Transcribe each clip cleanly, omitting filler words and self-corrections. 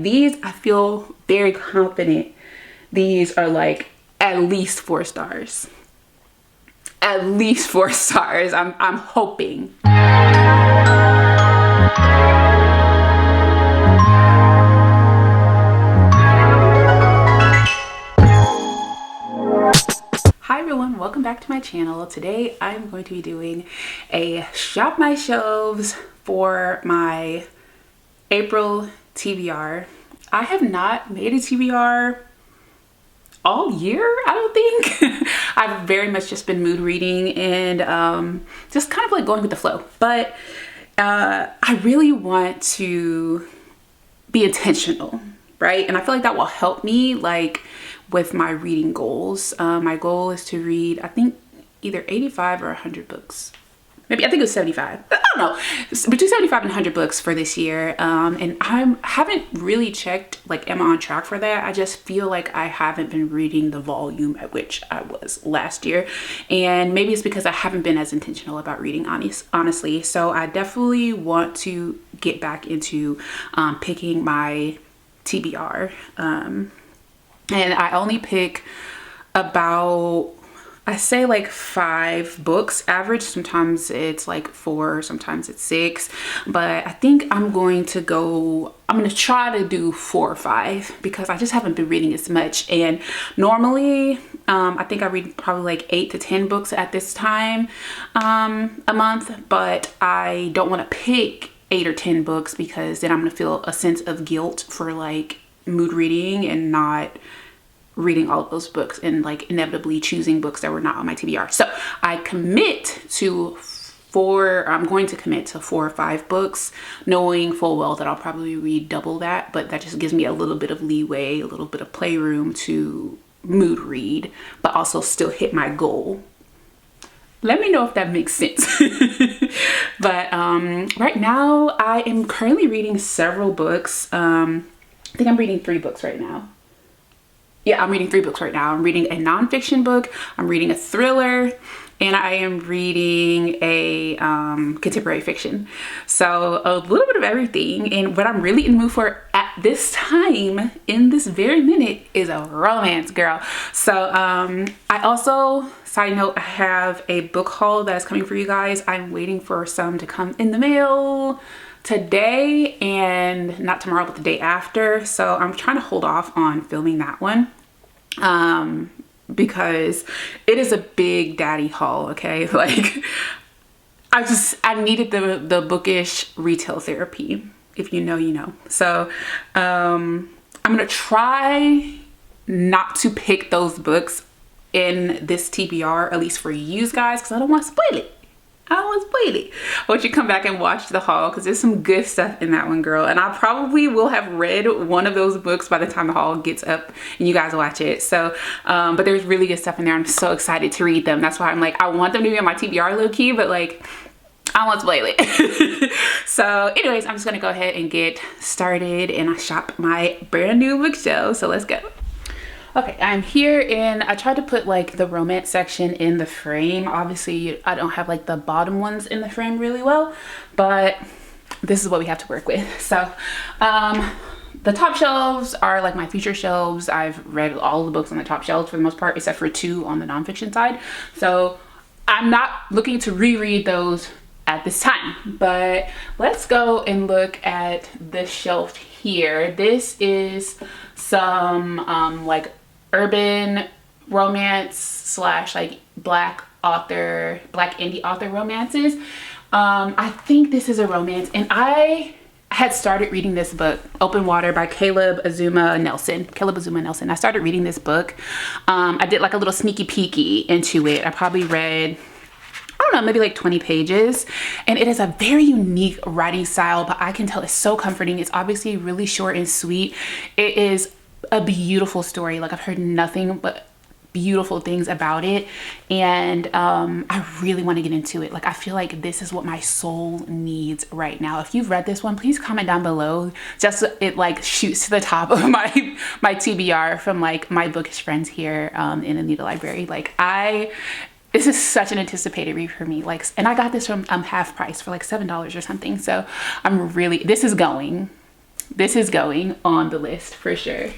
These, I feel very confident. These are like at least 4 stars. At least 4 stars. I'm hoping. Hi everyone, welcome back to my channel. Today I'm going to be doing a shop my shelves for my April TBR. I have not made a TBR all year, I don't think. I've very much just been mood reading and just kind of like going with the flow. But I really want to be intentional, right? And I feel like that will help me like with my reading goals. My goal is to read, I think, either 85 or 100 books. Maybe, I think it was 75. I don't know. It's between 75 and 100 books for this year. And I haven't really checked, like, am I on track for that? I just feel like I haven't been reading the volume at which I was last year. And maybe it's because I haven't been as intentional about reading, honestly. So I definitely want to get back into picking my TBR. And I only pick about, I say like 5 books average. Sometimes it's like 4, sometimes it's 6, but I think I'm going to try to do 4 or 5 because I just haven't been reading as much. And normally I think I read probably like 8 to 10 books at this time a month, but I don't want to pick 8 or 10 books because then I'm gonna feel a sense of guilt for like mood reading and not reading all of those books and like inevitably choosing books that were not on my TBR. So I'm going to commit to 4 or 5 books, knowing full well that I'll probably read double that, but that just gives me a little bit of leeway, a little bit of playroom to mood read, but also still hit my goal. Let me know if that makes sense. But right now I am currently reading several books. I think I'm reading 3 books right now. Yeah, I'm reading 3 books right now. I'm reading a nonfiction book, I'm reading a thriller, and I am reading a contemporary fiction. So a little bit of everything. And what I'm really in the mood for at this time, in this very minute, is a romance, girl. So I also, side note, I have a book haul that is coming for you guys. I'm waiting for some to come in the mail today, and not tomorrow but the day after. So I'm trying to hold off on filming that one because it is a big daddy haul. Okay, like I needed the bookish retail therapy. If you know, you know. So I'm gonna try not to pick those books in this TBR, at least for you guys, because I don't want to spoil it. I want you to come back and watch the haul because there's some good stuff in that one, girl. And I probably will have read one of those books by the time the haul gets up and you guys watch it. So, but there's really good stuff in there. I'm so excited to read them. That's why I'm like, I want them to be on my TBR low key, but like, I want to spoil it. So anyways, I'm just going to go ahead and get started and I shop my brand new bookshelf. So let's go. Okay, I'm here and I tried to put like the romance section in the frame. Obviously, I don't have like the bottom ones in the frame really well, but this is what we have to work with. So the top shelves are like my feature shelves. I've read all the books on the top shelves for the most part, except for 2 on the nonfiction side. So I'm not looking to reread those at this time, but let's go and look at the shelf here. This is some like urban romance slash like black indie author romances. I think this is a romance, and I had started reading this book, Open Water by Caleb Azuma Nelson. I started reading this book. I did like a little sneaky peeky into it. I probably read, I don't know, maybe like 20 pages. And it is a very unique writing style, but I can tell it's so comforting. It's obviously really short and sweet. It is a beautiful story. Like, I've heard nothing but beautiful things about it, and I really want to get into it. Like, I feel like this is what my soul needs right now. If you've read this one, please comment down below. Just so it like shoots to the top of my TBR from like my bookish friends here in Anita Library. Like, this is such an anticipated read for me. Like, and I got this from half price for like $7 or something. So I'm really, this is going. this is going on the list for sure.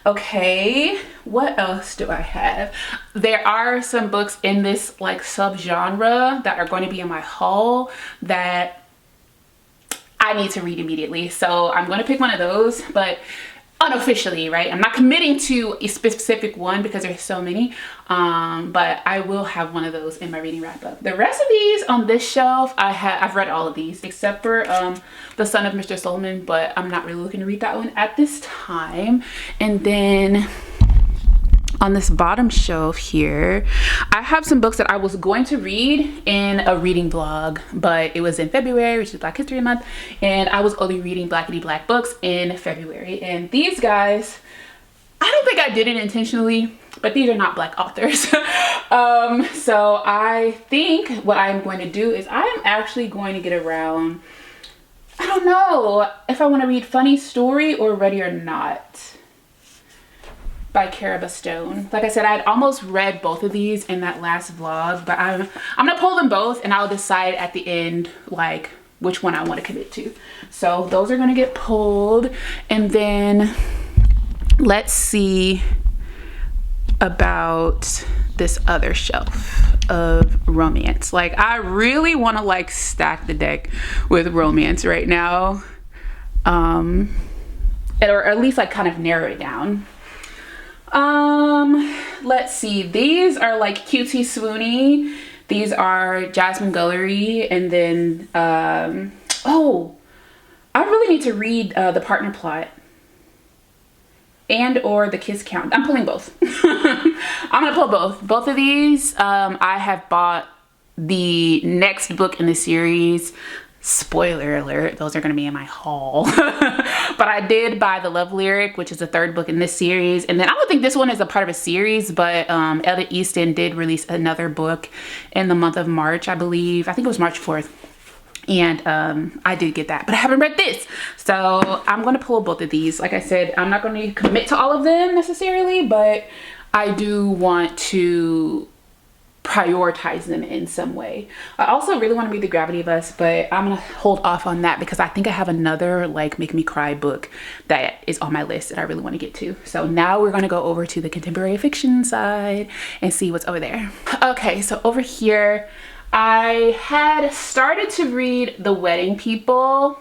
Okay, what else do I have? There are some books in this like subgenre that are going to be in my haul that I need to read immediately. So I'm going to pick one of those, but unofficially, right? I'm not committing to a specific one because there's so many, but I will have one of those in my reading wrap up. The rest of these on this shelf, I've read all of these except for The Son of Mr. Solomon, but I'm not really looking to read that one at this time. And then on this bottom shelf here, I have some books that I was going to read in a reading vlog, but it was in February, which is Black History Month, and I was only reading Blackity Black books in February. And these guys, I don't think I did it intentionally, but these are not Black authors. So I think what I'm going to do is I'm actually going to get around, I don't know if I want to read Funny Story or Ready or Not by Cara Stone. Like I said, I'd almost read both of these in that last vlog, but I'm gonna pull them both and I'll decide at the end like which one I want to commit to. So those are gonna get pulled. And then let's see about this other shelf of romance. Like I really want to like stack the deck with romance right now, or at least like kind of narrow it down. Let's see, these are like Cutie Swoony, these are Jasmine Gullery, and then oh, I really need to read The Partner Plot and or The Kiss Count. I'm pulling both. I'm gonna pull both of these. I have bought the next book in the series. Spoiler alert, those are going to be in my haul. But I did buy The Love Lyric, which is the third book in this series. And then I don't think this one is a part of a series, but Ella Easton did release another book in the month of March, I believe. I think it was March 4th. And I did get that, but I haven't read this. So I'm going to pull both of these. Like I said, I'm not going to commit to all of them necessarily, but I do want to prioritize them in some way. I also really want to read The Gravity of Us, but I'm gonna hold off on that because I think I have another like make me cry book that is on my list that I really want to get to. So now we're gonna go over to the contemporary fiction side and see what's over there. Okay, so over here I had started to read The Wedding People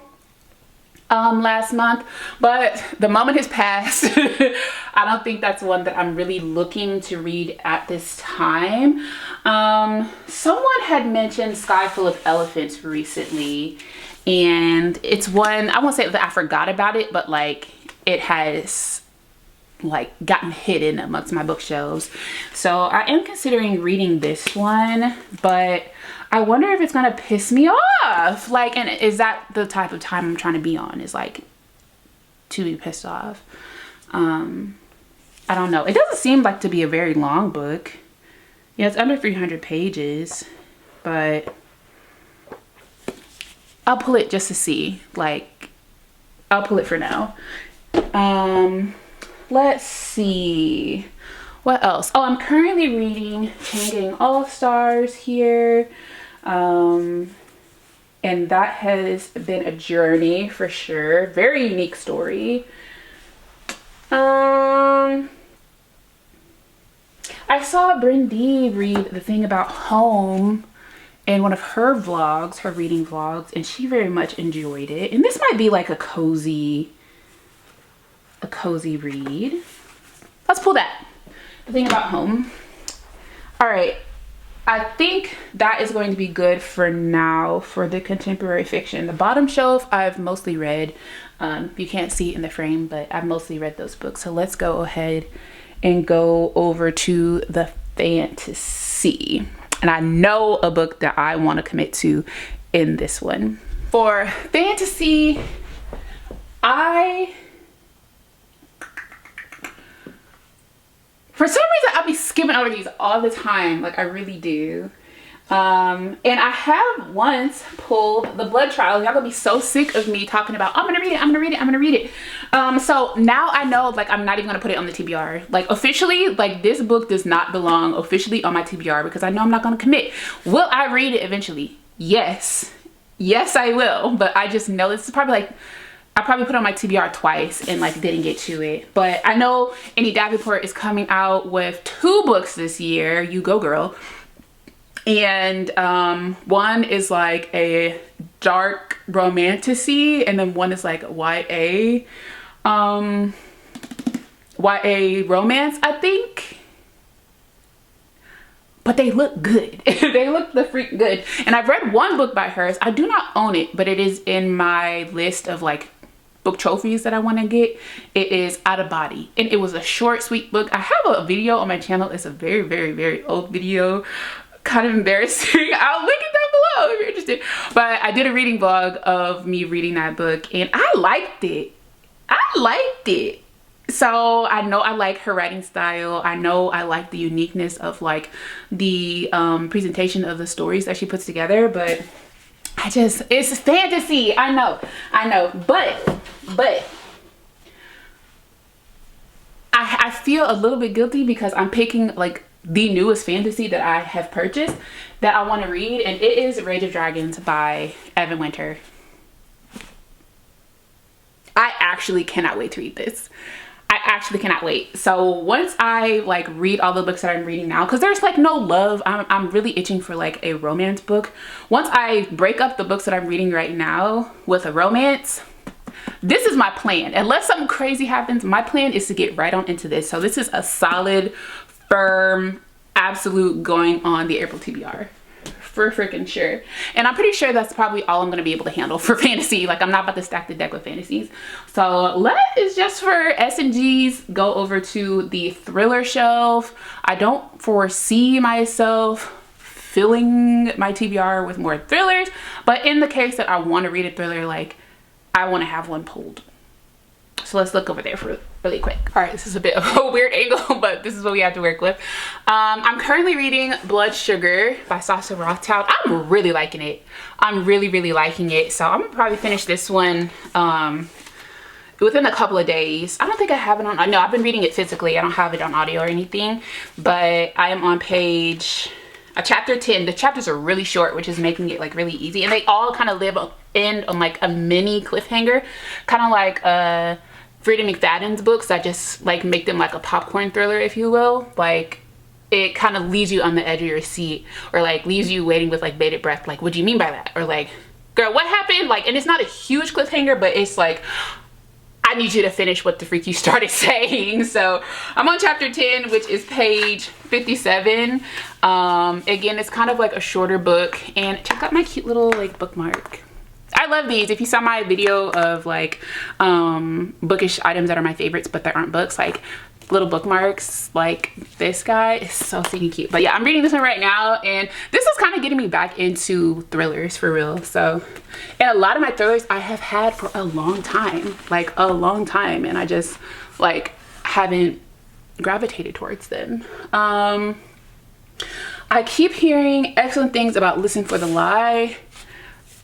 last month, but the moment has passed. I don't think that's one that I'm really looking to read at this time. Someone had mentioned Sky Full of Elephants recently, and it's one, I won't say that I forgot about it, but like it has like gotten hidden amongst my bookshelves. So I am considering reading this one, but I wonder if it's gonna piss me off. Like, and is that the type of time I'm trying to be on, is like to be pissed off? I don't know. It doesn't seem like to be a very long book. Yeah, it's under 300 pages, but I'll pull it just to see. Like, I'll pull it for now. Let's see. What else? Oh, I'm currently reading Chain Gang All-Stars here. And that has been a journey for sure. Very unique story. I saw Brindy read The Thing About Home in one of her vlogs, her reading vlogs, and she very much enjoyed it. And this might be like a cozy read. Let's pull that. The Thing About Home. All right. I think that is going to be good for now for the contemporary fiction. The bottom shelf I've mostly read. You can't see it in the frame, but I've mostly read those books. So let's go ahead and go over to the fantasy. And I know a book that I want to commit to in this one. For fantasy, for some reason, I'll be skimming over these all the time. Like, I really do. And I have once pulled The Blood Trial. Y'all gonna be so sick of me talking about, oh, I'm gonna read it, I'm gonna read it, I'm gonna read it. So now I know, like, I'm not even gonna put it on the TBR. Like, officially, like, this book does not belong officially on my TBR because I know I'm not gonna commit. Will I read it eventually? Yes. Yes, I will. But I just know this is probably like, I probably put on my TBR twice and like didn't get to it. But I know Annie Davenport is coming out with 2 books this year. You go, girl. And one is like a dark romantasy, and then one is like YA romance, I think. But they look good. They look the freak good. And I've read one book by hers. I do not own it, but it is in my list of like book trophies that I want to get. It is Out of Body, and it was a short, sweet book. I have a video on my channel. It's a very, very, very old video. Kind of embarrassing. I'll link it down below if you're interested. But I did a reading vlog of me reading that book, and I liked it. So I know I like her writing style. I know I like the uniqueness of like the presentation of the stories that she puts together, but it's fantasy. I know, but I feel a little bit guilty because I'm picking like the newest fantasy that I have purchased that I want to read, and it is Rage of Dragons by Evan Winter. I actually cannot wait to read this. I actually cannot wait. So once I like read all the books that I'm reading now, because there's like no love, I'm really itching for like a romance book. Once I break up the books that I'm reading right now with a romance, this is my plan. Unless something crazy happens, my plan is to get right on into this. So this is a solid, firm, absolute going on the April TBR. For freaking sure. And I'm pretty sure that's probably all I'm going to be able to handle for fantasy. Like, I'm not about to stack the deck with fantasies. So let's just for S&Gs go over to the thriller shelf. I don't foresee myself filling my TBR with more thrillers, but in the case that I want to read a thriller, like I want to have one pulled. So let's look over there for really quick. All right, this is a bit of a weird angle, but this is what we have to work with. I'm currently reading Blood Sugar by Sasha Rothschild. I'm really liking it. I'm really, really liking it. So I'm gonna probably finish this one within a couple of days. I don't think I have it on, no, I've been reading it physically. I don't have it on audio or anything, but I am on page chapter 10. The chapters are really short, which is making it like really easy, and they all kind of end on like a mini cliffhanger, kind of like Frida McFadden's books that just like make them like a popcorn thriller, if you will. Like it kind of leaves you on the edge of your seat, or like leaves you waiting with like bated breath, like what do you mean by that, or like girl what happened, like, and it's not a huge cliffhanger, but it's like I need you to finish what the freak you started saying. So I'm on chapter 10, which is page 57. Again, it's kind of like a shorter book, and check out my cute little like bookmark. I love these. If you saw my video of like bookish items that are my favorites but that aren't books, like little bookmarks like this guy is so stinking cute. But yeah, I'm reading this one right now, and this is kind of getting me back into thrillers for real. So, and a lot of my thrillers I have had for a long time, like a long time, and I just like haven't gravitated towards them. I keep hearing excellent things about Listen for the Lie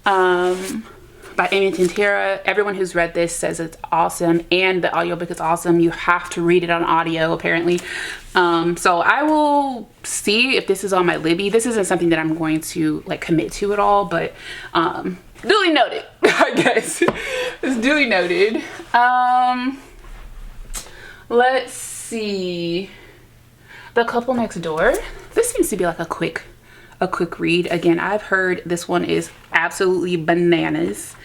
by Amy Tintera. Everyone who's read this says it's awesome, and the audiobook is awesome. You have to read it on audio apparently. So I will see if this is on my Libby. This isn't something that I'm going to like commit to at all, but duly noted. I guess it's duly noted. Let's see, The Couple Next Door. This seems to be like a quick read. Again, I've heard this one is absolutely bananas,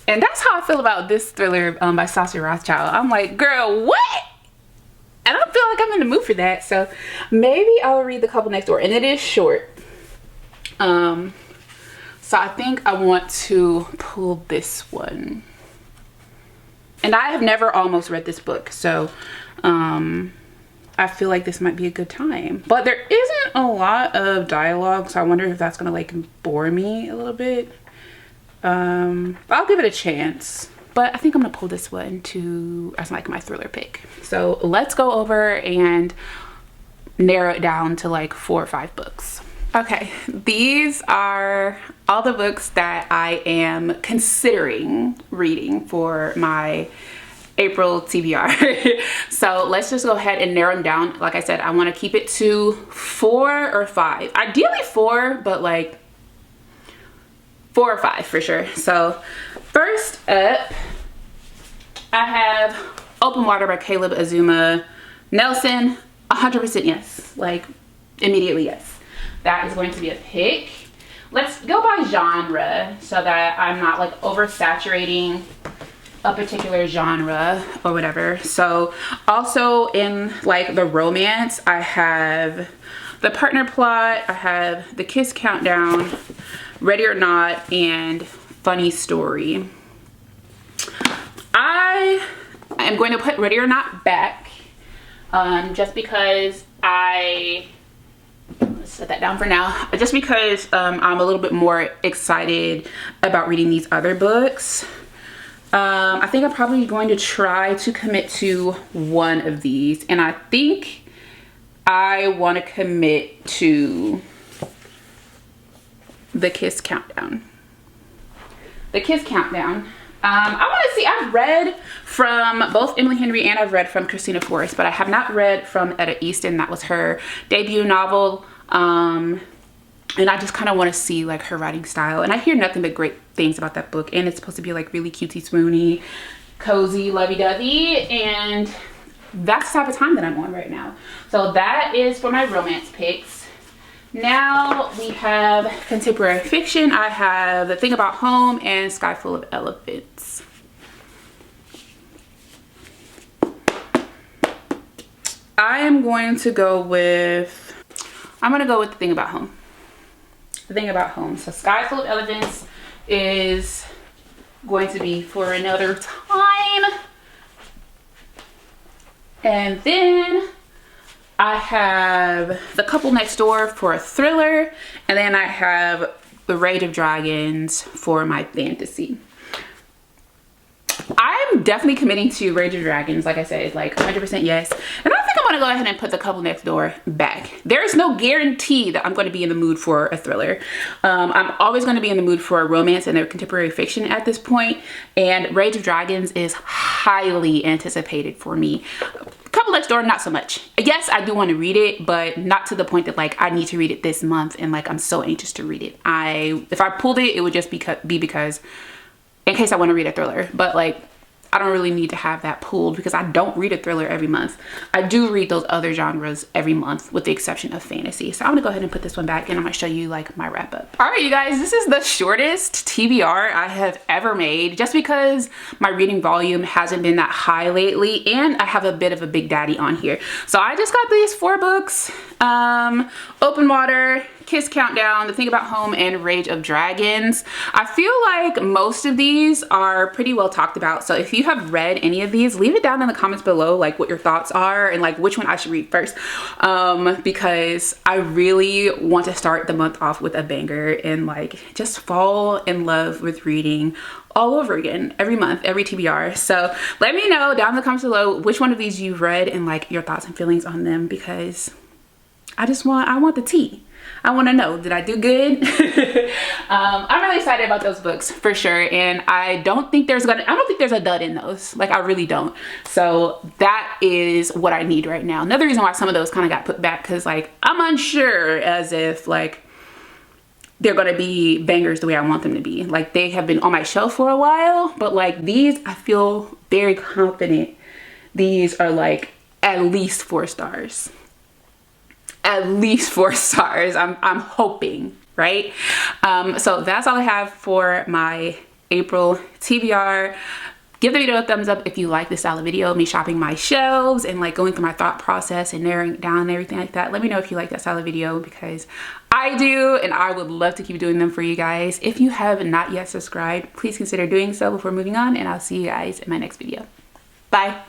and that's how I feel about this thriller by Sasha Rothschild. I'm like, girl, what? I don't feel like I'm in the mood for that, so maybe I'll read The Couple Next Door, and it is short. So I think I want to pull this one, and I have never almost read this book, so I feel like this might be a good time. But there isn't a lot of dialogue, so I wonder if that's gonna like bore me a little bit. I'll give it a chance, but I think I'm gonna pull this one as like my thriller pick. So let's go over and narrow it down to like 4 or 5 books. Okay, these are all the books that I am considering reading for my April TBR. So let's just go ahead and narrow them down. Like I said, I want to keep it to 4 or 5. Ideally 4, but like 4 or 5 for sure. So First up, I have Open Water by Caleb Azuma Nelson. 100% yes, like immediately yes. That is going to be a pick. Let's go by genre so that I'm not like oversaturating a particular genre or whatever. So also in like the romance, I have The Partner Plot, I have The Kiss Countdown, Ready or Not, and Funny Story. I am going to put Ready or Not back just because let's set that down for now, just because I'm a little bit more excited about reading these other books. I think I'm probably going to try to commit to one of these, and I think I want to commit to The Kiss Countdown. The Kiss Countdown. I want to see, I've read from both Emily Henry and I've read from Christina Forrest, but I have not read from Etta Easton. That was her debut novel. And I just kind of want to see like her writing style. And I hear nothing but great things about that book. And it's supposed to be like really cutesy swoony, cozy, lovey-dovey. And that's the type of time that I'm on right now. So that is for my romance picks. Now we have contemporary fiction. I have The Thing About Home and Sky Full of Elephants. I am going to go with, The Thing About Home. The Thing About Home. So Sky Full of Elephants is going to be for another time. And then I have The Couple Next Door for a thriller, and then I have The Rage of Dragons for my fantasy. I'm definitely committing to Rage of Dragons. Like I said, like 100% yes. And I think I'm gonna go ahead and put The Couple Next Door back. There is no guarantee that I'm going to be in the mood for a thriller. I'm always going to be in the mood for a romance and a contemporary fiction at this point. And Rage of Dragons is highly anticipated for me. Couple Next Door, not so much. Yes, I do want to read it, but not to the point that like I need to read it this month and like I'm so anxious to read it. If I pulled it, it would just be because in case I want to read a thriller, but like I don't really need to have that pulled because I don't read a thriller every month. I do read those other genres every month with the exception of fantasy. So I'm gonna go ahead and put this one back and I'm gonna show you like my wrap up. All right, you guys, this is the shortest TBR I have ever made just because my reading volume hasn't been that high lately and I have a bit of a big daddy on here. So I just got these 4 books, Open Water, Kiss Countdown, The Thing About Home, and Rage of Dragons. I feel like most of these are pretty well talked about. So if you have read any of these, leave it down in the comments below, like what your thoughts are and like which one I should read first. Because I really want to start the month off with a banger and like just fall in love with reading all over again every month, every TBR. So let me know down in the comments below which one of these you've read and like your thoughts and feelings on them, because I want the tea. I want to know, did I do good? I'm really excited about those books for sure, and I don't think there's a dud in those. Like I really don't. So that is what I need right now. Another reason why some of those kind of got put back, because like I'm unsure as if like they're gonna be bangers the way I want them to be. Like they have been on my shelf for a while, but like these, I feel very confident these are like at least 4 stars. At least 4 stars. I'm hoping, right? So that's all I have for my April TBR. Give the video a thumbs up if you like this style of video, me shopping my shelves and like going through my thought process and narrowing it down and everything like that. Let me know if you like that style of video, because I do, and I would love to keep doing them for you guys. If you have not yet subscribed, please consider doing so before moving on, and I'll see you guys in my next video. Bye.